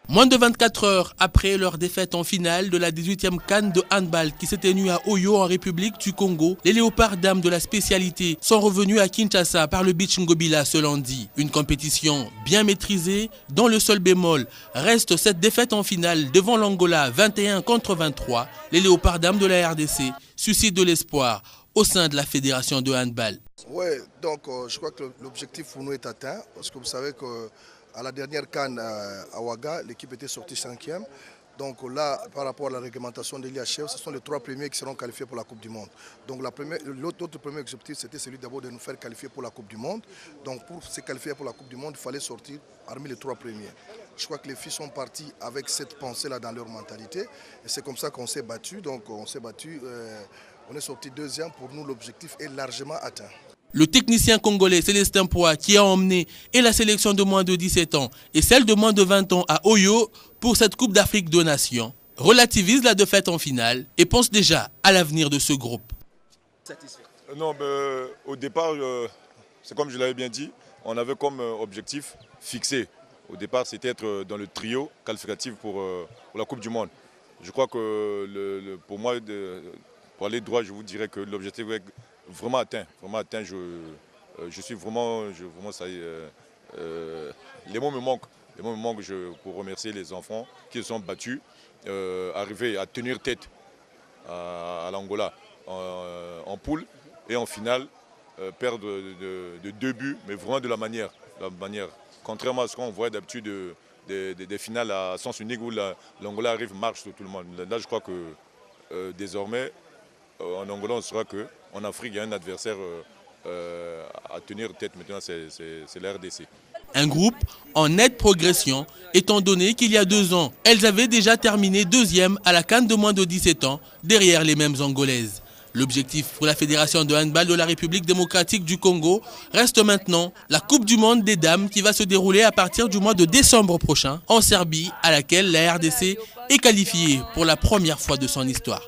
Moins de 24 heures après leur défaite en finale de la 18e CAN de handball qui s'est tenue à Oyo en République du Congo, les léopards dames de la spécialité sont revenus à Kinshasa par le Beach Ngobila ce lundi. Une compétition bien maîtrisée dont le seul bémol reste cette défaite en finale devant l'Angola 21 contre 23. Les léopards dames de la RDC suscitent de l'espoir au sein de la fédération de handball. Oui, donc je crois que l'objectif pour nous est atteint parce que vous savez que à la dernière CAN à Ouaga, l'équipe était sortie 5e. Donc là, par rapport à la réglementation de l'IHF, ce sont les 3 premiers qui seront qualifiés pour la Coupe du Monde. Donc l'autre premier objectif, c'était celui d'abord de nous faire qualifier pour la Coupe du Monde. Donc pour se qualifier pour la Coupe du Monde, il fallait sortir parmi les 3 premiers. Je crois que les filles sont parties avec cette pensée-là dans leur mentalité. Et c'est comme ça qu'on s'est battu. Donc on s'est battu, on est sorti 2e. Pour nous, l'objectif est largement atteint. Le technicien congolais Célestin Poix, qui a emmené et la sélection de moins de 17 ans et celle de moins de 20 ans à Oyo pour cette Coupe d'Afrique de Nations, relativise la défaite en finale et pense déjà à l'avenir de ce groupe. Non, au départ, c'est comme je l'avais bien dit, on avait comme objectif fixé. Au départ, c'était être dans le trio qualificatif pour la Coupe du Monde. Je crois que pour moi, pour aller droit, je vous dirais que l'objectif est vraiment atteint. Je suis vraiment ça y est, les mots me manquent. Les mots me manquent pour remercier les enfants qui se sont battus, arriver à tenir tête à l'Angola en poule et en finale perdre de 2 buts, mais vraiment de la manière. Contrairement à ce qu'on voit d'habitude des finales à sens unique où l'Angola arrive, marche sur tout le monde. Là, je crois que désormais, en Angola, on saura qu'en Afrique, il y a un adversaire à tenir tête maintenant, c'est la RDC. Un groupe en nette progression, étant donné qu'il y a 2 ans, elles avaient déjà terminé 2e à la CAN de moins de 17 ans, derrière les mêmes Angolaises. L'objectif pour la Fédération de handball de la République démocratique du Congo reste maintenant la Coupe du monde des dames qui va se dérouler à partir du mois de décembre prochain en Serbie, à laquelle la RDC est qualifiée pour la première fois de son histoire.